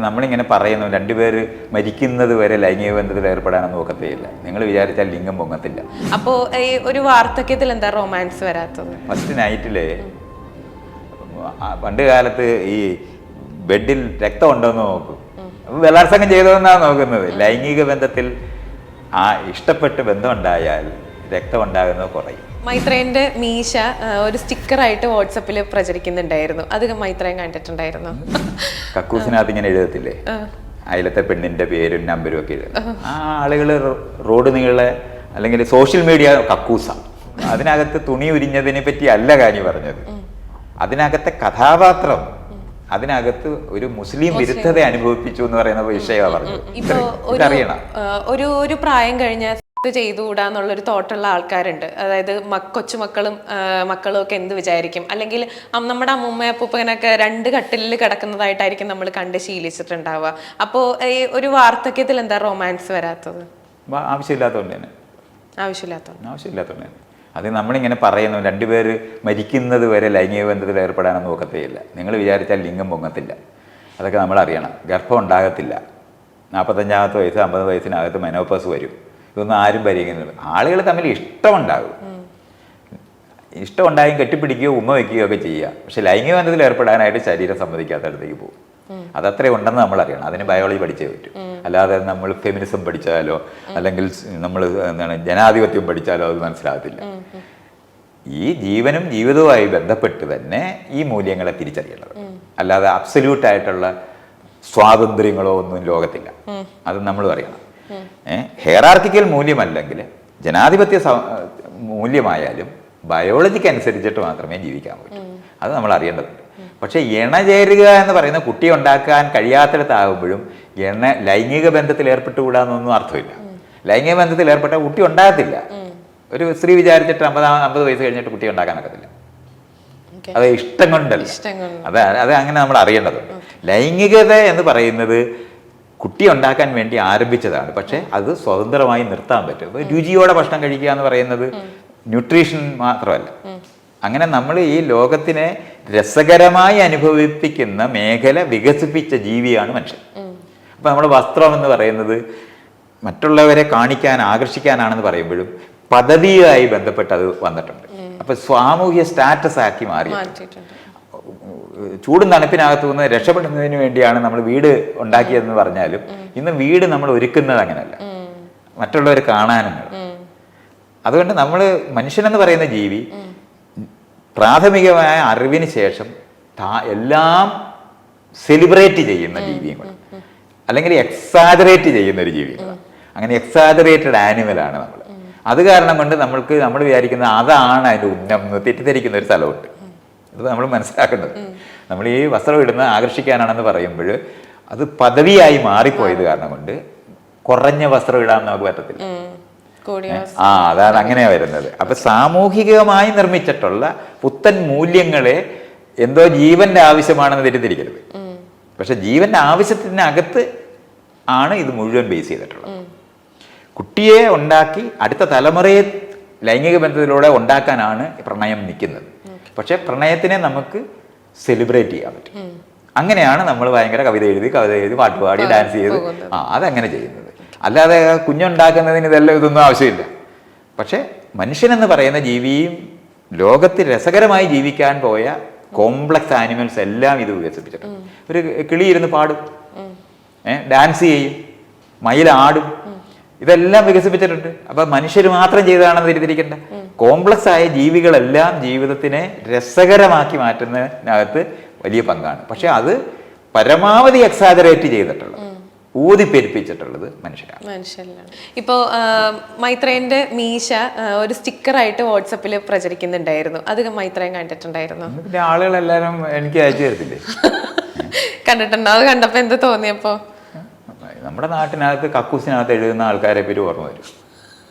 നമ്മളിങ്ങനെ പറയുന്നു രണ്ടുപേര് മരിക്കുന്നത് വരെ ലൈംഗിക ബന്ധത്തിൽ ഏർപ്പെടാനൊന്നും നോക്കത്തേയില്ല. നിങ്ങൾ വിചാരിച്ചാൽ ലിംഗം പൊങ്ങത്തില്ല. അപ്പോ ഈ ഒരു വാർദ്ധക്യത്തിൽ എന്താ റൊമാൻസ് വരാത്തത്? ഫസ്റ്റ് നൈറ്റില് പണ്ട് കാലത്ത് ഈ ബെഡിൽ രക്തം ഉണ്ടോന്ന് നോക്കും. ബലാത്സംഗം ചെയ്തതെന്നാണ് നോക്കുന്നത്. ലൈംഗിക ബന്ധത്തിൽ ഇഷ്ടപ്പെട്ട് ബന്ധം ഉണ്ടായാൽ രക്തം ഉണ്ടാകുന്നത് കുറയും. മൈത്രേന്റെ മീശ ഒരു സ്റ്റിക്കറായിട്ട് വാട്സപ്പിൽ പ്രചരിക്കുന്നുണ്ടായിരുന്നു. അത് മൈത്രേൻ കണ്ടിട്ടുണ്ടായിരുന്നു. കക്കൂസിനകത്ത് ഇങ്ങനെ എഴുതത്തില്ലേ, അയലത്തെ പെണ്ണിന്റെ പേരും നമ്പരും ഒക്കെ എഴുതും. ആ ആളുകൾ റോഡ് നീളെ അല്ലെങ്കിൽ സോഷ്യൽ മീഡിയ കക്കൂസ, അതിനകത്ത് തുണി ഉരിഞ്ഞതിനെ പറ്റി അല്ല കാര്യം പറഞ്ഞത്. അതിനകത്തെ കഥാപാത്രം അതിനകത്ത് ഒരു മുസ്ലിം വിരുദ്ധത അനുഭവിപ്പിച്ചു എന്ന് പറയുന്ന വിഷയമാണ് പറഞ്ഞത്. ഇതറിയണം. ഒരു പ്രായം കഴിഞ്ഞ ചെയ്തുകൂടാന്നുള്ളൊരു തോട്ടുള്ള ആൾക്കാരുണ്ട്. അതായത് കൊച്ചുമക്കളും മക്കളും ഒക്കെ എന്ത് വിചാരിക്കും, അല്ലെങ്കിൽ നമ്മുടെ അമ്മൂമ്മ അപ്പൂപ്പനൊക്കെ രണ്ട് കട്ടിലിൽ കിടക്കുന്നതായിട്ടായിരിക്കും നമ്മൾ കണ്ട് ശീലിച്ചിട്ടുണ്ടാവുക. അപ്പോൾ ഈ ഒരു വാർദ്ധക്യത്തിൽ എന്താ റൊമാൻസ് വരാത്തത്? ആവശ്യമില്ലാത്തതുകൊണ്ട് തന്നെ. ആവശ്യമില്ലാത്തതുകൊണ്ട് അത് നമ്മളിങ്ങനെ പറയുന്നു രണ്ടുപേര് മരിക്കുന്നത് വരെ ലൈംഗിക ബന്ധത്തിൽ ഏർപ്പെടാനൊന്നും നോക്കത്തേയില്ല. നിങ്ങൾ വിചാരിച്ചാൽ ലിംഗം പൊങ്ങത്തില്ല. അതൊക്കെ നമ്മൾ അറിയണം. ഗർഭം ഉണ്ടാകത്തില്ല. 45-ാമത്തെ വയസ്സ് 50 വയസ്സിനകത്ത് മെനോപോസ് വരും. ഇതൊന്നും ആരും പരിഗണിക്കുന്നില്ല. ആളുകൾ തമ്മിൽ ഇഷ്ടമുണ്ടാകും. ഇഷ്ടമുണ്ടായും കെട്ടിപ്പിടിക്കുകയോ ഉമ്മ വയ്ക്കുകയോ ഒക്കെ ചെയ്യുക. പക്ഷെ ലൈംഗിക ബന്ധത്തിൽ ഏർപ്പെടാനായിട്ട് ശരീരം സമ്മതിക്കാത്തടത്തേക്ക് പോകും. അതത്രേ ഉണ്ടെന്ന് നമ്മൾ അറിയണം. അതിന് ബയോളജി പഠിച്ചേ പറ്റും. അല്ലാതെ നമ്മൾ ഫെമിനിസം പഠിച്ചാലോ അല്ലെങ്കിൽ നമ്മൾ ജനാധിപത്യം പഠിച്ചാലോ അത് മനസ്സിലാകത്തില്ല. ഈ ജീവനും ജീവിതവുമായി ബന്ധപ്പെട്ട് തന്നെ ഈ മൂല്യങ്ങളെ തിരിച്ചറിയേണ്ടത്. അല്ലാതെ അബ്സല്യൂട്ടായിട്ടുള്ള സ്വാതന്ത്ര്യങ്ങളോ ഒന്നും ലോകത്തില്ല. അത് നമ്മൾ അറിയണം. ഹെയറാർക്കിക്കൽ മൂല്യമല്ലെങ്കിൽ ജനാധിപത്യ മൂല്യമായാലും ബയോളജിക്ക് അനുസരിച്ചിട്ട് മാത്രമേ ജീവിക്കാൻ പറ്റൂ. അത് നമ്മൾ അറിയേണ്ടതുണ്ട്. പക്ഷെ ഇണചേരുക എന്ന് പറയുന്ന കുട്ടി ഉണ്ടാക്കാൻ കഴിയാത്തിടത്താകുമ്പോഴും ലൈംഗിക ബന്ധത്തിൽ ഏർപ്പെട്ടുകൂടാന്നൊന്നും അർത്ഥമില്ല. ലൈംഗിക ബന്ധത്തിൽ ഏർപ്പെട്ട കുട്ടി ഉണ്ടാകത്തില്ല. ഒരു സ്ത്രീ വിചാരിച്ചിട്ട് 50 വയസ്സ് കഴിഞ്ഞിട്ട് കുട്ടി ഉണ്ടാക്കാനൊക്കത്തില്ല. അത് ഇഷ്ടം കൊണ്ടല്ല. അത് അങ്ങനെ നമ്മൾ അറിയേണ്ടതുണ്ട്. ലൈംഗികത എന്ന് പറയുന്നത് കുട്ടി ഉണ്ടാക്കാൻ വേണ്ടി ആരംഭിച്ചതാണ്. പക്ഷെ അത് സ്വതന്ത്രമായി നിർത്താൻ പറ്റും. രുചിയോടെ ഭക്ഷണം കഴിക്കുക എന്ന് പറയുന്നത് ന്യൂട്രീഷൻ മാത്രമല്ല. അങ്ങനെ നമ്മൾ ഈ ലോകത്തിനെ രസകരമായി അനുഭവിപ്പിക്കുന്ന മേഖല വികസിപ്പിച്ച ജീവിയാണ് മനുഷ്യൻ. അപ്പം നമ്മുടെ വസ്ത്രം എന്ന് പറയുന്നത് മറ്റുള്ളവരെ കാണിക്കാൻ ആകർഷിക്കാനാണെന്ന് പറയുമ്പോഴും പദവിയുമായി ബന്ധപ്പെട്ട് അത് വന്നിട്ടുണ്ട്. അപ്പൊ സാമൂഹ്യ സ്റ്റാറ്റസ് ആക്കി മാറി. ചൂടും തണുപ്പിനകത്തു നിന്ന് രക്ഷപ്പെടുന്നതിന് വേണ്ടിയാണ് നമ്മൾ വീട് ഉണ്ടാക്കിയതെന്ന് പറഞ്ഞാലും ഇന്ന് വീട് നമ്മൾ ഒരുക്കുന്നത് അങ്ങനെയല്ല, മറ്റുള്ളവർ കാണാനാണ്. അതുകൊണ്ട് നമ്മൾ മനുഷ്യനെന്ന് പറയുന്ന ജീവി പ്രാഥമികമായ അറിവിന് ശേഷം എല്ലാം സെലിബ്രേറ്റ് ചെയ്യുന്ന ജീവിയും കൂടെ, അല്ലെങ്കിൽ എക്സാജറേറ്റ് ചെയ്യുന്ന ഒരു ജീവികളാണ്. അങ്ങനെ എക്സാജറേറ്റഡ് ആനിമലാണ് നമ്മൾ. അത് കാരണം കൊണ്ട് നമ്മൾ വിചാരിക്കുന്ന അതാണ് അതിൻ്റെ ഉന്നം തെറ്റിദ്ധരിക്കുന്ന ഒരു സ്ഥലമുണ്ട്. അത് നമ്മൾ മനസ്സിലാക്കേണ്ടത്. നമ്മൾ ഈ വസ്ത്രം ഇടുന്ന ആകർഷിക്കാനാണെന്ന് പറയുമ്പോൾ അത് പദവിയായി മാറിപ്പോയത് കാരണം കൊണ്ട് കുറഞ്ഞ വസ്ത്രം ഇടാൻ നമുക്ക് പറ്റത്തില്ല. അതാണ് അങ്ങനെയാ വരുന്നത്. അപ്പൊ സാമൂഹികമായി നിർമ്മിച്ചിട്ടുള്ള പുത്തൻ മൂല്യങ്ങളെ എന്തോ ജീവന്റെ ആവശ്യമാണെന്ന് തെറ്റിദ്ധരിക്കരുത്. പക്ഷെ ജീവന്റെ ആവശ്യത്തിനകത്ത് ആണ് ഇത് മുഴുവൻ ബേസ് ചെയ്തിട്ടുള്ളത്. കുട്ടിയെ ഉണ്ടാക്കി അടുത്ത തലമുറയെ ലൈംഗിക ബന്ധത്തിലൂടെ ഉണ്ടാക്കാനാണ് പ്രണയം നിൽക്കുന്നത്. പക്ഷെ പ്രണയത്തിനെ നമുക്ക് സെലിബ്രേറ്റ് ചെയ്യാൻ പറ്റും. അങ്ങനെയാണ് നമ്മൾ ഭയങ്കര കവിത എഴുതി പാട്ട് പാടി ഡാൻസ് ചെയ്ത് അതങ്ങനെ ചെയ്യുന്നത്. അല്ലാതെ കുഞ്ഞുണ്ടാക്കുന്നതിന് ഇതൊന്നും ആവശ്യമില്ല. പക്ഷെ മനുഷ്യനെന്ന് പറയുന്ന ജീവിയും ലോകത്തിൽ രസകരമായി ജീവിക്കാൻ പോയ കോംപ്ലക്സ് ആനിമൽസ് എല്ലാം ഇത് വികസിപ്പിച്ചിട്ടുണ്ട്. ഒരു കിളി ഇരുന്ന് പാടും, ഡാൻസ് ചെയ്യും, മയിലാടും, ഇതെല്ലാം വികസിപ്പിച്ചിട്ടുണ്ട്. അപ്പൊ മനുഷ്യർ മാത്രം ചെയ്തതാണെന്ന് തിരിച്ചിരിക്കേണ്ട. കോംപ്ലക്സ് ആയ ജീവികളെല്ലാം ജീവിതത്തിനെ രസകരമാക്കി മാറ്റുന്നതിനകത്ത് വലിയ പങ്കാണ്. പക്ഷെ അത് പരമാവധി എക്സാജറേറ്റ് ചെയ്തിട്ടുള്ളത്, ഊതിപ്പെരിപ്പിച്ചിട്ടുള്ളത് മനുഷ്യരാണ്. ഇപ്പോ മൈത്രേന്റെ മീശ ഒരു സ്റ്റിക്കറായിട്ട് വാട്സപ്പിൽ പ്രചരിക്കുന്നുണ്ടായിരുന്നു. അത് മൈത്രേൻ കണ്ടിട്ടുണ്ടായിരുന്നു. പിന്നെ ആളുകളെല്ലാരും എനിക്ക് അയച്ചു തരത്തില്ലേ? കണ്ടിട്ടുണ്ടോ? അത് കണ്ടപ്പോ എന്ത് തോന്നിയപ്പോ? നമ്മുടെ നാട്ടിനകത്ത് കക്കൂസിനകത്ത് എഴുതുന്ന ആൾക്കാരെ പേര് ഓർമ്മ വരും.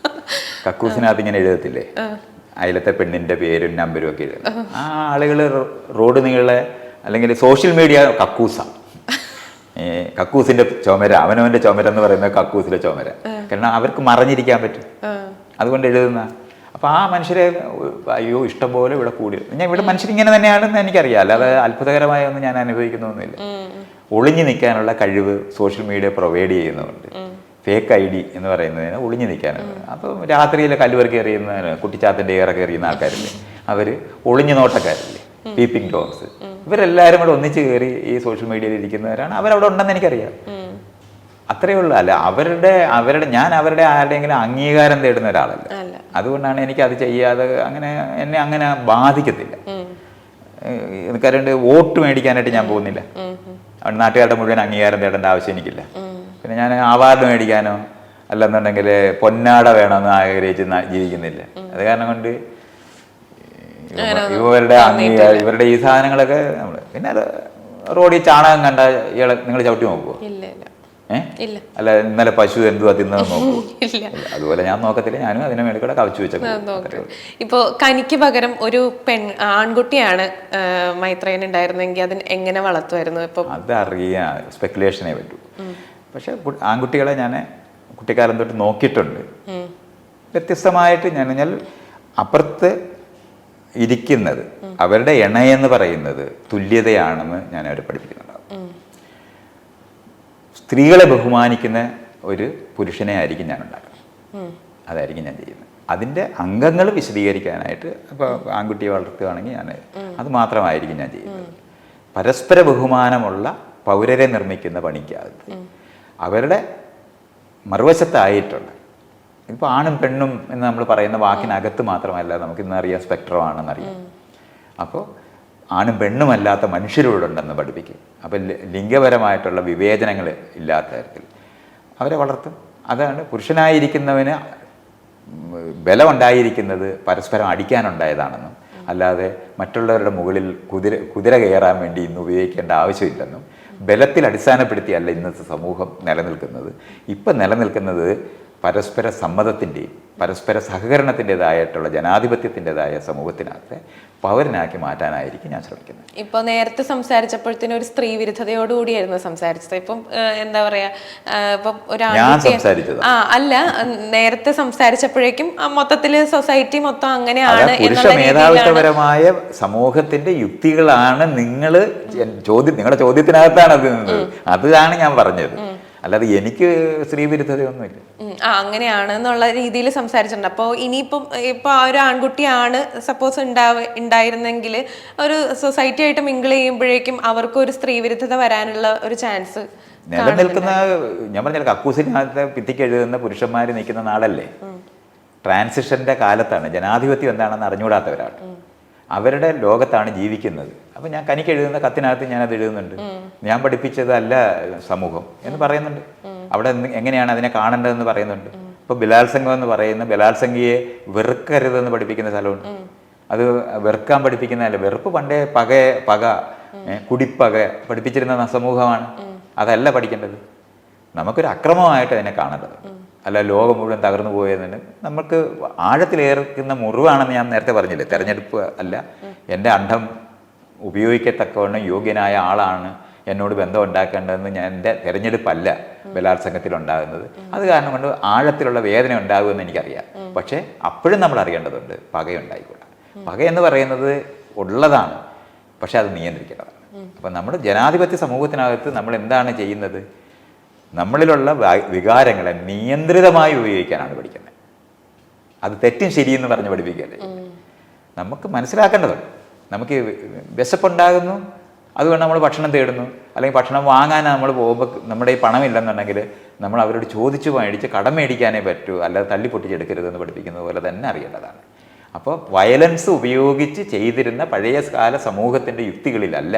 കക്കൂസിനകത്ത് ഇങ്ങനെ എഴുതത്തില്ലേ, അയലത്തെ പെണ്ണിന്റെ പേരും നമ്പരും ഒക്കെ എഴുതും. ആ ആളുകൾ റോഡ് നീളെ അല്ലെങ്കിൽ സോഷ്യൽ മീഡിയ കക്കൂസ, കക്കൂസിന്റെ ചുമര, അവനവന്റെ ചുമര എന്ന് പറയുന്നത് കക്കൂസിലെ ചുമര. കാരണം അവർക്ക് മറഞ്ഞിരിക്കാൻ പറ്റും, അതുകൊണ്ട് എഴുതുന്ന. അപ്പൊ ആ മനുഷ്യരെ അയ്യോ ഇഷ്ടംപോലെ ഇവിടെ കൂടി. ഇവിടെ മനുഷ്യരിങ്ങനെ തന്നെയാണെന്ന് എനിക്കറിയാം. അല്ലാതെ അത്ഭുതകരമായ ഒന്നും ഞാൻ അനുഭവിക്കുന്നൊന്നുമില്ല. ഒളിഞ്ഞു നിൽക്കാനുള്ള കഴിവ് സോഷ്യൽ മീഡിയ പ്രൊവൈഡ് ചെയ്യുന്നുണ്ട്. ഫേക്ക് ID എന്ന് പറയുന്നതിന് ഒളിഞ്ഞു നിൽക്കാനാണ്. അപ്പോൾ രാത്രിയിൽ കല്ലുവർക്ക് എറിയുന്ന കുട്ടിച്ചാത്തൻ്റെ ഏറൊക്കെ എറിയുന്ന ആൾക്കാരില്ലേ, അവർ ഒളിഞ്ഞു നോട്ടക്കാരില്ലേ, പീപ്പിംഗ് ടോംസ്, ഇവരെല്ലാവരും കൂടെ ഒന്നിച്ച് കയറി ഈ സോഷ്യൽ മീഡിയയിൽ ഇരിക്കുന്നവരാണ്. അവരവിടെ ഉണ്ടെന്ന് എനിക്കറിയാം. അത്രയേ ഉള്ളൂ. അല്ല ഞാൻ അവരുടെ ആരുടെയെങ്കിലും അംഗീകാരം തേടുന്ന ഒരാളല്ല. അതുകൊണ്ടാണ് എനിക്ക് അത് ചെയ്യാതെ എന്നെ അങ്ങനെ ബാധിക്കത്തില്ല. എനിക്കറിയാണ്ട് വോട്ട് മേടിക്കാനായിട്ട് ഞാൻ പോകുന്നില്ല. നാട്ടുകാരുടെ മുഴുവൻ അംഗീകാരം തേടേണ്ട ആവശ്യം എനിക്കില്ല. പിന്നെ ഞാൻ അവാർഡ് മേടിക്കാനോ അല്ലെന്നുണ്ടെങ്കിൽ പൊന്നാട വേണമെന്ന് ആഗ്രഹിച്ച് ജീവിക്കുന്നില്ല. അത് കാരണം കൊണ്ട് ഇവരുടെ ഈ സാധനങ്ങളൊക്കെ നമ്മൾ പിന്നെ റോഡിൽ ചാണകം കണ്ട ഇയാളെ നിങ്ങൾ ചവിട്ടി നോക്കുമോ? അല്ല ഇന്നലെ പശു എന്തുവാ തിന്നതെന്ന് നോക്കൂ. അതുപോലെ ഞാൻ നോക്കത്തില്ല. ഞാനും അതിനെ മേളിൽ കൂടെ കവച്ചു വെച്ചത്. ഇപ്പോ കനിക്ക് പകരം ഒരു ആൺകുട്ടിയാണ് മൈത്രേയൻ ഉണ്ടായിരുന്നെങ്കിൽ അതിന് എങ്ങനെ വളർത്തുമായിരുന്നു? ഇപ്പൊ അതറിയാം, സ്പെക്കുലേഷനേ പറ്റൂ. പക്ഷെ ആൺകുട്ടികളെ ഞാൻ കുട്ടിക്കാലം തൊട്ട് നോക്കിയിട്ടുണ്ട്. വ്യത്യസ്തമായിട്ട് ഞാൻ അപ്പുറത്ത് ഇരിക്കുന്നത് അവരുടെ ഇണയെന്ന് പറയുന്നത് തുല്യതയാണെന്ന് ഞാൻ അവരെ പഠിപ്പിക്കുന്നുണ്ടാവും. സ്ത്രീകളെ ബഹുമാനിക്കുന്ന ഒരു പുരുഷനെ ആയിരിക്കും ഞാൻ ഉണ്ടാക്കുന്നത്. അതായിരിക്കും ഞാൻ ചെയ്യുന്നത്. അതിൻ്റെ അംഗങ്ങൾ വിശദീകരിക്കാനായിട്ട് ഇപ്പോൾ ആൺകുട്ടിയെ വളർത്തുകയാണെങ്കിൽ ഞാൻ അത് മാത്രമായിരിക്കും ഞാൻ ചെയ്യുന്നത്. പരസ്പര ബഹുമാനമുള്ള പൗരരെ നിർമ്മിക്കുന്ന പണിക്കകത്ത് അവരുടെ മറുവശത്തായിട്ടുള്ള ഇപ്പോൾ ആണും പെണ്ണും എന്ന് നമ്മൾ പറയുന്ന വാക്കിനകത്ത് മാത്രമല്ല നമുക്ക് ഇന്നറിയാം സ്പെക്ട്രമാണെന്നറിയാം. അപ്പോൾ ആണും പെണ്ണുമല്ലാത്ത മനുഷ്യരോടുണ്ടെന്ന് പഠിപ്പിക്കും. അപ്പം ലിംഗപരമായിട്ടുള്ള വിവേചനങ്ങൾ ഇല്ലാത്ത തരത്തിൽ അവരെ വളർത്തും. അതാണ് പുരുഷനായിരിക്കുന്നവന് ബലമുണ്ടായിരിക്കുന്നത് പരസ്പരം അടിക്കാനുണ്ടായതാണെന്നും അല്ലാതെ മറ്റുള്ളവരുടെ മുകളിൽ കുതിര കയറാൻ വേണ്ടി ഇന്ന് ഉപയോഗിക്കേണ്ട ആവശ്യമില്ലെന്നും ബലത്തിൽ അടിസ്ഥാനപ്പെടുത്തിയല്ല ഇന്നത്തെ സമൂഹം നിലനിൽക്കുന്നത്. ഇപ്പം നിലനിൽക്കുന്നത് പരസ്പര സമ്മതത്തിൻ്റെയും പരസ്പര സഹകരണത്തിൻ്റെതായിട്ടുള്ള ജനാധിപത്യത്തിൻ്റെതായ സമൂഹത്തിനകത്ത് പൗരനാക്കി മാറ്റാനായിരിക്കും ഞാൻ ശ്രമിക്കുന്നത്. ഇപ്പോൾ നേരത്തെ സംസാരിച്ചപ്പോഴത്തേനും ഒരു സ്ത്രീ വിരുദ്ധതയോടുകൂടിയായിരുന്നു സംസാരിച്ചത്. ഇപ്പം എന്താ പറയാ, ഇപ്പം അല്ല നേരത്തെ സംസാരിച്ചപ്പോഴേക്കും മൊത്തത്തില് സൊസൈറ്റി മൊത്തം അങ്ങനെയാണ്. പുരുഷ മേധാവിത്വപരമായ സമൂഹത്തിന്റെ യുക്തികളാണ് നിങ്ങളുടെ ചോദ്യത്തിനകത്താണ് അതാണ് ഞാൻ പറഞ്ഞത്. അല്ലാതെ എനിക്ക് സ്ത്രീ വിരുദ്ധതയൊന്നുമില്ല. അങ്ങനെയാണ് എന്നുള്ള രീതിയിൽ സംസാരിച്ചിട്ടുണ്ട്. അപ്പോൾ ഇനിയിപ്പം ഇപ്പൊ ആ ഒരു ആൺകുട്ടിയാണ് സപ്പോസ് ഉണ്ടായിരുന്നെങ്കിൽ ഒരു സൊസൈറ്റി ആയിട്ട് മിങ്കിൾ ചെയ്യുമ്പോഴേക്കും അവർക്ക് ഒരു സ്ത്രീ വിരുദ്ധത വരാനുള്ള ഒരു ചാൻസ് നിലനിൽക്കുന്ന, ഞാൻ പറഞ്ഞ കക്കൂസിനകത്ത് ഭിത്തിക്ക് എഴുതുന്ന പുരുഷന്മാർ നിൽക്കുന്ന നാടല്ലേ. ട്രാൻസിഷന്റെ കാലത്താണ്. ജനാധിപത്യം എന്താണെന്ന് അറിഞ്ഞുകൂടാത്തവരാണ്. അവരുടെ ലോകത്താണ് ജീവിക്കുന്നത്. അപ്പം ഞാൻ കനിക്ക് എഴുതുന്ന കത്തിനകത്ത് ഞാനത് എഴുതുന്നുണ്ട്. ഞാൻ പഠിപ്പിച്ചതല്ല സമൂഹം എന്ന് പറയുന്നുണ്ട്. അവിടെ എങ്ങനെയാണ് അതിനെ കാണേണ്ടതെന്ന് പറയുന്നുണ്ട്. ഇപ്പോൾ ബലാത്സംഗം എന്ന് പറയുന്ന ബലാത്സംഗിയെ വെറുക്കരുതെന്ന് പഠിപ്പിക്കുന്ന സ്ഥലമുണ്ട്. അത് വെറുക്കാൻ പഠിപ്പിക്കുന്നതല്ല. വെറുപ്പ് പണ്ടേ പക കുടിപ്പക പഠിപ്പിച്ചിരുന്ന സമൂഹമാണ്. അതല്ല പഠിക്കേണ്ടത്. നമുക്കൊരു അക്രമമായിട്ട് അതിനെ കാണേണ്ടത്. അല്ല ലോകം മുഴുവൻ തകർന്നു പോയതിന് നമുക്ക് ആഴത്തിലേർക്കുന്ന മുറിവാണെന്ന് ഞാൻ നേരത്തെ പറഞ്ഞില്ലേ. തെരഞ്ഞെടുപ്പ് അല്ല, എൻ്റെ അണ്ഡം ഉപയോഗിക്കത്തക്കവണ്ണം യോഗ്യനായ ആളാണ് എന്നോട് ബന്ധം ഉണ്ടാക്കേണ്ടതെന്ന് എൻ്റെ തിരഞ്ഞെടുപ്പല്ല ബലാത്സംഗത്തിലുണ്ടാകുന്നത്. അത് കാരണം കൊണ്ട് ആഴത്തിലുള്ള വേദന ഉണ്ടാകുമെന്ന് എനിക്കറിയാം. പക്ഷേ അപ്പോഴും നമ്മൾ അറിയേണ്ടതുണ്ട് പകയുണ്ടായിക്കൂടാ. പകയെന്ന് പറയുന്നത് ഉള്ളതാണ്, പക്ഷെ അത് നിയന്ത്രിക്കേണ്ടതാണ്. അപ്പം നമ്മുടെ ജനാധിപത്യ സമൂഹത്തിനകത്ത് നമ്മൾ എന്താണ് ചെയ്യുന്നത്? നമ്മളിലുള്ള വികാരങ്ങളെ നിയന്ത്രിതമായി ഉപയോഗിക്കാനാണ് പഠിക്കുന്നത്. അത് തെറ്റും ശരിയെന്ന് പറഞ്ഞ് പഠിപ്പിക്കുകയല്ലേ. നമുക്ക് മനസ്സിലാക്കേണ്ടതുണ്ട്. നമുക്ക് വിശപ്പുണ്ടാകുന്നു, അതുകൊണ്ട് നമ്മൾ ഭക്ഷണം തേടുന്നു. അല്ലെങ്കിൽ ഭക്ഷണം വാങ്ങാൻ നമ്മൾ പോകുമ്പോൾ നമ്മുടെ ഈ പണമില്ലെന്നുണ്ടെങ്കിൽ നമ്മൾ അവരോട് ചോദിച്ചു മേടിച്ച് കടം മേടിക്കാനേ പറ്റൂ, അല്ലാതെ തള്ളി പൊട്ടിച്ചെടുക്കരുതെന്ന് പഠിപ്പിക്കുന്നത് പോലെ തന്നെ അറിയേണ്ടതാണ്. അപ്പോൾ വയലൻസ് ഉപയോഗിച്ച് ചെയ്തിരുന്ന പഴയ കാല സമൂഹത്തിൻ്റെ യുക്തികളിലല്ല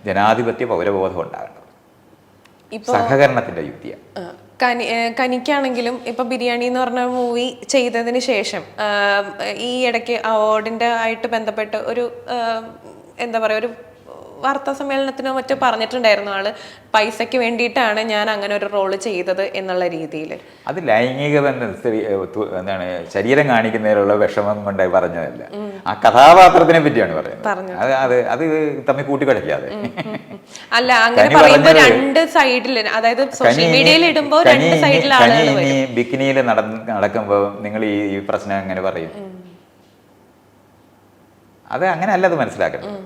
ജനാധിപത്യ പൗരബോധം ഉണ്ടാകേണ്ടത്. സഹകരണത്തിന്റെ യുക്തിയാണ്. കനിക്കാണെങ്കിലും ഇപ്പൊ ബിരിയാണി എന്ന് പറഞ്ഞ മൂവി ചെയ്തതിന് ശേഷം ഈ ഇടയ്ക്ക് അവാർഡിന്റെ ആയിട്ട് ബന്ധപ്പെട്ട് ഒരു എന്താ പറയാ ഒരു വാർത്താ സമ്മേളനത്തിനോ മറ്റോ പറഞ്ഞിട്ടുണ്ടായിരുന്നു ആള് പൈസയ്ക്ക് വേണ്ടിയിട്ടാണ് ഞാൻ അങ്ങനെ ഒരു റോള് ചെയ്തത് എന്നുള്ള രീതിയിൽ. അത് ലൈംഗിക ബന്ധം എന്താണ് ശരീരം കാണിക്കുന്നതിലുള്ള വിഷമം കൊണ്ട് പറഞ്ഞതല്ല, ആ കഥാപാത്രത്തിനെ പറ്റിയാണ് പറയുന്നത്. അത് തമ്മിൽ കൂട്ടിക്കടക്കാതെ അല്ല അങ്ങനെ പറയുമ്പോ രണ്ട് സൈഡിൽ, അതായത് സോഷ്യൽ മീഡിയയിൽ ഇടുമ്പോ രണ്ട് സൈഡിൽ ആളുകൾ വരും. ബിക്കിനിയിൽ നടക്കുമ്പോ നിങ്ങൾ ഈ പ്രശ്നം എങ്ങനെ പറയും? അത് അങ്ങനെ അല്ല അത് മനസ്സിലാക്കണം.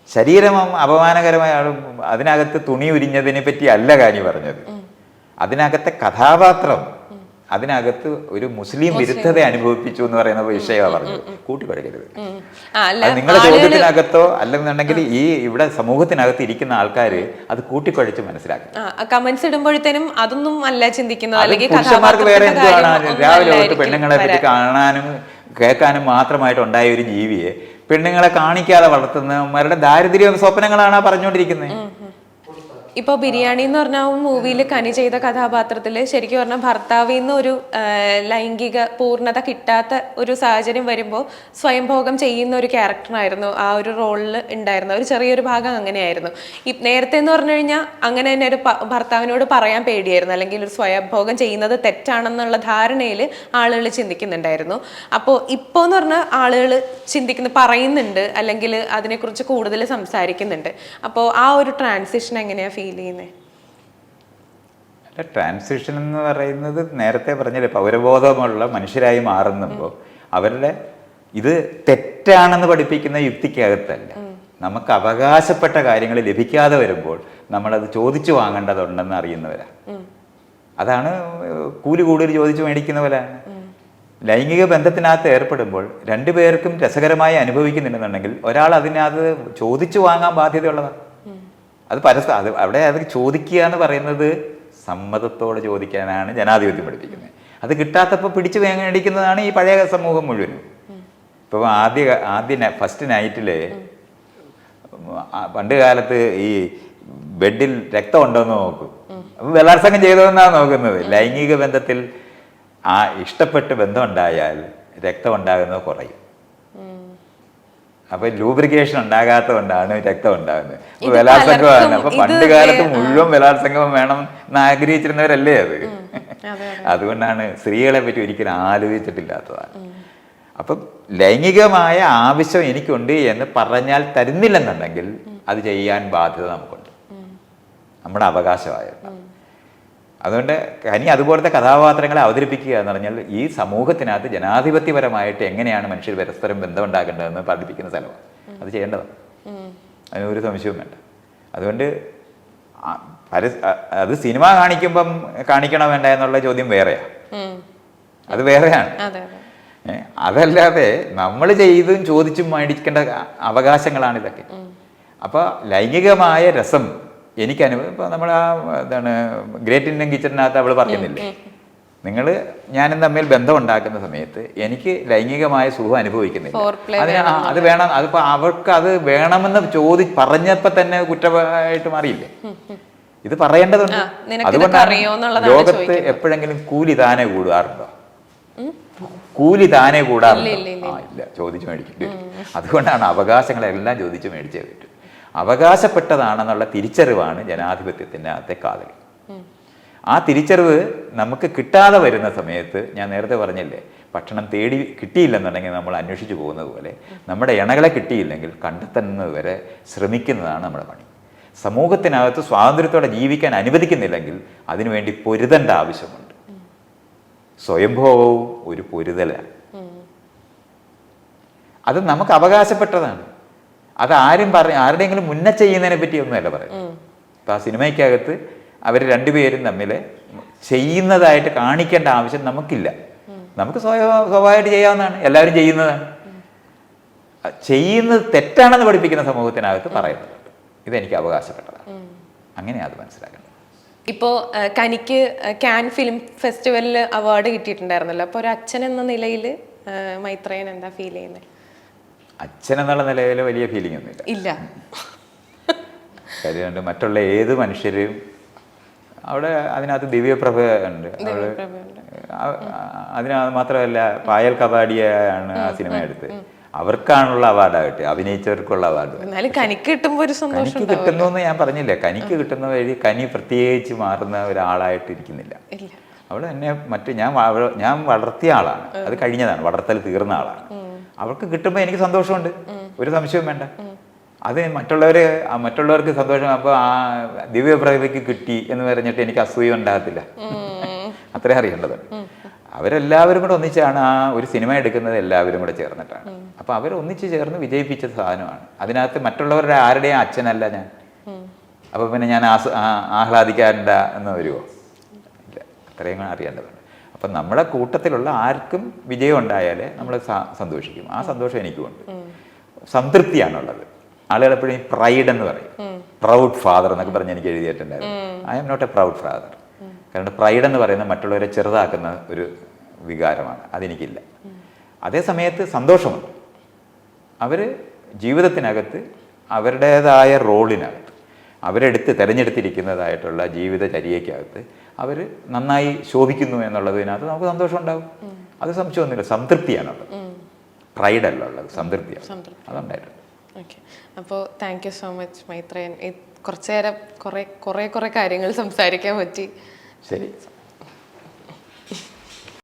ശരീരം അപമാനകരമായ അതിനകത്ത് തുണി ഉരിഞ്ഞതിനെ പറ്റി അല്ല കാനി പറഞ്ഞത്. അതിനകത്തെ കഥാപാത്രം അതിനകത്ത് ഒരു മുസ്ലിം വിരുദ്ധത അനുഭവിപ്പിച്ചു എന്ന് പറയുന്ന വിഷയമാണ് പറഞ്ഞത്. കൂട്ടിക്കുഴക്കരുത്. നിങ്ങളുടെ ചോദ്യത്തിനകത്തോ അല്ലെന്നുണ്ടെങ്കിൽ ഈ ഇവിടെ സമൂഹത്തിനകത്ത് ഇരിക്കുന്ന ആൾക്കാർ അത് കൂട്ടിക്കുഴച്ച് മനസ്സിലാക്കും. കമന്റ്സ് ഇടുമ്പോഴത്തേനും അതൊന്നും അല്ല ചിന്തിക്കുന്നത്. പുരുഷന്മാർക്ക് വേറെ എന്താണ് രാവിലെ തൊട്ട് പെണ്ണുങ്ങളെ പറ്റി കാണാനും കേൾക്കാനും മാത്രമായിട്ട് ഉണ്ടായ ഒരു ജീവിയെ പെണ്ണുങ്ങളെ കാണിക്കാതെ വളർത്തുന്നവരുടെ ദാരിദ്ര്യ സ്വപ്നങ്ങളാണ് പറഞ്ഞുകൊണ്ടിരിക്കുന്നത്. ഇപ്പോൾ ബിരിയാണി എന്ന് പറഞ്ഞ മൂവിയിൽ കനി ചെയ്ത കഥാപാത്രത്തിൽ ശരിക്കും പറഞ്ഞാൽ ഭർത്താവിൽ നിന്ന് ഒരു ലൈംഗിക പൂർണ്ണത കിട്ടാത്ത ഒരു സാഹചര്യം വരുമ്പോൾ സ്വയംഭോഗം ചെയ്യുന്ന ഒരു ക്യാരക്ടറായിരുന്നു ആ ഒരു റോളിൽ ഉണ്ടായിരുന്നത്. ഒരു ചെറിയൊരു ഭാഗം അങ്ങനെയായിരുന്നു. ഈ നേരത്തെ എന്ന് പറഞ്ഞു കഴിഞ്ഞാൽ അങ്ങനെ തന്നെ ഒരു ഭർത്താവിനോട് പറയാൻ പേടിയായിരുന്നു, അല്ലെങ്കിൽ ഒരു സ്വയംഭോഗം ചെയ്യുന്നത് തെറ്റാണെന്നുള്ള ധാരണയിൽ ആളുകൾ ചിന്തിക്കുന്നുണ്ടായിരുന്നു. അപ്പോൾ ഇപ്പോൾ എന്ന് പറഞ്ഞാൽ ആളുകൾ പറയുന്നുണ്ട്, അല്ലെങ്കിൽ അതിനെക്കുറിച്ച് കൂടുതൽ സംസാരിക്കുന്നുണ്ട്. അപ്പോൾ ആ ഒരു ട്രാൻസിഷൻ എങ്ങനെയാണ് ഫീൽ ചെയ്യുന്നത്? ട്രാൻസിഷൻ എന്ന് പറയുന്നത് നേരത്തെ പറഞ്ഞില്ലേ, പൗരബോധമുള്ള മനുഷ്യരായി മാറുമ്പോൾ അവരുടെ ഇത് തെറ്റാണെന്ന് പഠിപ്പിക്കുന്ന യുക്തിക്കകത്തല്ല, നമുക്ക് അവകാശപ്പെട്ട കാര്യങ്ങൾ ലഭിക്കാതെ വരുമ്പോൾ നമ്മളത് ചോദിച്ചു വാങ്ങേണ്ടതുണ്ടെന്ന് അറിയുന്നവരാണ്. അതാണ് കൂലി കൂടുതൽ ചോദിച്ചു മേടിക്കുന്നവരാണ്. ലൈംഗിക ബന്ധത്തിനകത്ത് ഏർപ്പെടുമ്പോൾ രണ്ടുപേർക്കും രസകരമായി അനുഭവിക്കുന്നുണ്ടെന്നുണ്ടെങ്കിൽ ഒരാൾ അതിനകത്ത് ചോദിച്ചു വാങ്ങാൻ ബാധ്യതയുള്ളതാണ്. അത് അത് അവിടെ അത് ചോദിക്കുക എന്ന് പറയുന്നത് സമ്മതത്തോടെ ചോദിക്കാനാണ് ജനാധിപത്യം പഠിപ്പിക്കുന്നത്. അത് കിട്ടാത്തപ്പോൾ പിടിച്ചു മേടിക്കുന്നതാണ് ഈ പഴയ സമൂഹം മുഴുവനും. ഇപ്പോൾ ആദ്യ ഫസ്റ്റ് നൈറ്റിൽ പണ്ട് കാലത്ത് ഈ ബെഡിൽ രക്തം ഉണ്ടോയെന്ന് നോക്കും. അപ്പോൾ ബലാത്സംഗം ചെയ്തോന്നാണ് നോക്കുന്നത്. ലൈംഗിക ബന്ധത്തിൽ ഇഷ്ടപ്പെട്ട് ബന്ധം ഉണ്ടായാൽ രക്തം ഉണ്ടാകുന്നത് കുറയും. അപ്പൊ ലൂബ്രിക്കേഷൻ ഉണ്ടാകാത്തതുകൊണ്ടാണ് രക്തം ഉണ്ടാകുന്നത്. അപ്പൊ ബലാത്സംഗമാണ്. അപ്പൊ പണ്ട് കാലത്ത് മുഴുവൻ ബലാത്സംഗം വേണം എന്ന് ആഗ്രഹിച്ചിരുന്നവരല്ലേ അത്. അതുകൊണ്ടാണ് സ്ത്രീകളെ പറ്റി ഒരിക്കലും ആലോചിച്ചിട്ടില്ലാത്തതാണ്. അപ്പം ലൈംഗികമായ ആവശ്യം എനിക്കുണ്ട് എന്ന് പറഞ്ഞാൽ തരുന്നില്ലെന്നുണ്ടെങ്കിൽ അത് ചെയ്യാൻ ബാധ്യത നമുക്കുണ്ട്, നമ്മുടെ അവകാശമായിട്ട്. അതുകൊണ്ട് കനി അതുപോലത്തെ കഥാപാത്രങ്ങളെ അവതരിപ്പിക്കുക എന്ന് പറഞ്ഞാൽ ഈ സമൂഹത്തിനകത്ത് ജനാധിപത്യപരമായിട്ട് എങ്ങനെയാണ് മനുഷ്യർ പരസ്പരം ബന്ധമുണ്ടാക്കേണ്ടതെന്ന് പഠിപ്പിക്കുന്ന സ്ഥലമാണ്. അത് ചെയ്യേണ്ടതാണ്, അതിനൊരു സംശയവും വേണ്ട. അതുകൊണ്ട് അത് സിനിമ കാണിക്കുമ്പം കാണിക്കണോ വേണ്ട എന്നുള്ള ചോദ്യം വേറെയാണ്, അത് വേറെയാണ്. അതല്ലാതെ നമ്മൾ ചെയ്തും ചോദിച്ചും മേടിക്കേണ്ട അവകാശങ്ങളാണ് ഇതൊക്കെ. അപ്പോൾ ലൈംഗികമായ രസം എനിക്ക് ഇപ്പോൾ നമ്മൾ എന്താണ് ഗ്രേറ്റ് ഇന്ത്യൻ കിച്ചണിനകത്ത് അവൾ പറയുന്നില്ലേ, ഞാനും തമ്മിൽ ബന്ധം ഉണ്ടാക്കുന്ന സമയത്ത് എനിക്ക് ലൈംഗികമായ സുഖം അനുഭവിക്കുന്നില്ല, അത് വേണം. അതിപ്പോൾ അവർക്ക് അത് വേണമെന്ന് പറഞ്ഞപ്പോൾ തന്നെ കുറ്റമായിട്ട് മാറിയില്ലേ? ഇത് പറയേണ്ടതുണ്ട്. അതുകൊണ്ടാണ് ലോകത്ത് എപ്പോഴെങ്കിലും കൂലി താനെ കൂടാറുണ്ടോ? കൂലി താനെ കൂടാറുണ്ടോ? ഇല്ല, ചോദിച്ചു മേടിക്കേണ്ടി വരും. അതുകൊണ്ടാണ് അവകാശങ്ങളെല്ലാം ചോദിച്ചു മേടിച്ചേ പറ്റും. അവകാശപ്പെട്ടതാണെന്നുള്ള തിരിച്ചറിവാണ് ജനാധിപത്യത്തിൻ്റെ അകത്തെ കാതൽ. ആ തിരിച്ചറിവ് നമുക്ക് കിട്ടാതെ വരുന്ന സമയത്ത്, ഞാൻ നേരത്തെ പറഞ്ഞില്ലേ, ഭക്ഷണം തേടി കിട്ടിയില്ലെന്നുണ്ടെങ്കിൽ നമ്മൾ അന്വേഷിച്ചു പോകുന്നത് പോലെ നമ്മുടെ ഇണകളെ കിട്ടിയില്ലെങ്കിൽ കണ്ടെത്തുന്നത് വരെ ശ്രമിക്കുന്നതാണ് നമ്മുടെ പണി. സമൂഹത്തിനകത്ത് സ്വാതന്ത്ര്യത്തോടെ ജീവിക്കാൻ അനുവദിക്കുന്നില്ലെങ്കിൽ അതിനുവേണ്ടി പൊരുതേണ്ട ആവശ്യമുണ്ട്. സ്വയംഭോഗവും ഒരു പൊരുതലാണ്. അത് നമുക്ക് അവകാശപ്പെട്ടതാണ്. അത് ആരുടെയെങ്കിലും മുന്നേ ചെയ്യുന്നതിനെ പറ്റി ഒന്നുമല്ല പറയുന്നത്. ഇപ്പം ആ സിനിമയ്ക്കകത്ത് അവർ രണ്ടുപേരും തമ്മിൽ ചെയ്യുന്നതായിട്ട് കാണിക്കേണ്ട ആവശ്യം നമുക്കില്ല. നമുക്ക് സ്വഭാവമായിട്ട് ചെയ്യാവുന്നതാണ്, എല്ലാവരും ചെയ്യുന്നതാണ്. ചെയ്യുന്നത് തെറ്റാണെന്ന് പഠിപ്പിക്കുന്ന സമൂഹത്തിനകത്ത് പറയുന്നത് ഇതെനിക്ക് അവകാശപ്പെട്ടതാണ്. അങ്ങനെയാണ് അത് മനസ്സിലാക്കേണ്ടത്. ഇപ്പോൾ കനിക്ക് കാൻ ഫിലിം ഫെസ്റ്റിവലിൽ അവാർഡ് കിട്ടിയിട്ടുണ്ടായിരുന്നല്ലോ. അപ്പോൾ ഒരു അച്ഛൻ എന്ന നിലയിൽ മൈത്രേയൻ എന്താ ഫീൽ ചെയ്യുന്നത്? അച്ഛൻ എന്നുള്ള നിലയിൽ വലിയ ഫീലിംഗ് ഒന്നുമില്ല. ഇല്ല. കാര്യമുണ്ട്, മറ്റുള്ള ഏത് മനുഷ്യരും അവിടെ അതിനകത്ത് ദിവ്യപ്രഭ ഉണ്ട്. അതിനകത്ത് മാത്രമല്ല, പായൽ കബാഡിയാണ് ആ സിനിമ എടുത്ത്, അവർക്കാണുള്ള അവാർഡാകട്ടെ, അഭിനയിച്ചവർക്കുള്ള അവാർഡ്. കനിക്ക് കിട്ടുന്നു എന്ന് ഞാൻ പറഞ്ഞില്ല. കനിക്ക് കിട്ടുന്ന വഴി കനി പ്രത്യേകിച്ച് മാറുന്ന ഒരാളായിട്ട് ഇരിക്കുന്നില്ല. അവൾ എന്നെ ഞാൻ വളർത്തിയ ആളാണ്, അത് കഴിഞ്ഞതാണ്, വളർത്തൽ തീർന്ന ആളാണ്. അവൾക്ക് കിട്ടുമ്പോൾ എനിക്ക് സന്തോഷമുണ്ട്, ഒരു സംശയവും വേണ്ട. അത് മറ്റുള്ളവർക്ക് സന്തോഷം. അപ്പോൾ ആ ദിവ്യപ്രഭയ്ക്ക് കിട്ടി എന്ന് പറഞ്ഞിട്ട് എനിക്ക് അസൂയ ഉണ്ടാകത്തില്ല, അത്രയും അറിയേണ്ടതുണ്ട്. അവരെല്ലാവരും കൂടെ ഒന്നിച്ചാണ് ആ ഒരു സിനിമ എടുക്കുന്നത്, എല്ലാവരും കൂടെ ചേർന്നിട്ടാണ്. അപ്പോൾ അവർ ഒന്നിച്ച് ചേർന്ന് വിജയിപ്പിച്ച സാധനമാണ്. അതിനകത്ത് മറ്റുള്ളവരുടെ ആരുടെയും അച്ഛനല്ല ഞാൻ. അപ്പോൾ പിന്നെ ഞാൻ ആഹ്ലാദിക്കാണ്ട എന്ന് വരുമോ? ഇല്ല, അത്രയും അറിയേണ്ടതുണ്ട്. അപ്പം നമ്മുടെ കൂട്ടത്തിലുള്ള ആർക്കും വിജയം ഉണ്ടായാലേ നമ്മൾ സന്തോഷിക്കും. ആ സന്തോഷം എനിക്കുമുണ്ട്. സംതൃപ്തിയാണുള്ളത്. ആളുകൾ എപ്പോഴും ഈ പ്രൈഡ് എന്ന് പറയും, പ്രൗഡ് ഫാദർ എന്നൊക്കെ പറഞ്ഞ് എനിക്ക് എഴുതിയിട്ടുണ്ടായിരുന്നു. I am not a proud father. കാരണം പ്രൈഡ് എന്ന് പറയുന്നത് മറ്റുള്ളവരെ ചെറുതാക്കുന്ന ഒരു വികാരമാണ്, അതെനിക്കില്ല. അതേ സമയത്ത് സന്തോഷമുണ്ട്. അവർ ജീവിതത്തിനകത്ത് അവരുടേതായ റോളിനകത്ത് തിരഞ്ഞെടുത്തിരിക്കുന്നതായിട്ടുള്ള ജീവിതചര്യക്കകത്ത് അവർ നന്നായി ശോഭിക്കുന്നു എന്നുള്ളതിനകത്ത് നമുക്ക് സന്തോഷം ഉണ്ടാവും. അത് സംശയമൊന്നുമില്ല. സംതൃപ്തിയാണുള്ളത്, പ്രൈഡല്ല ഉള്ളത്, സംതൃപ്തിയാണ്. അതുണ്ടായിട്ടുണ്ട്. ഓക്കെ, അപ്പോൾ thank you so much Maitreyan. കുറച്ചു നേരം കുറേ കാര്യങ്ങൾ സംസാരിക്കാൻ പറ്റി. ശരി.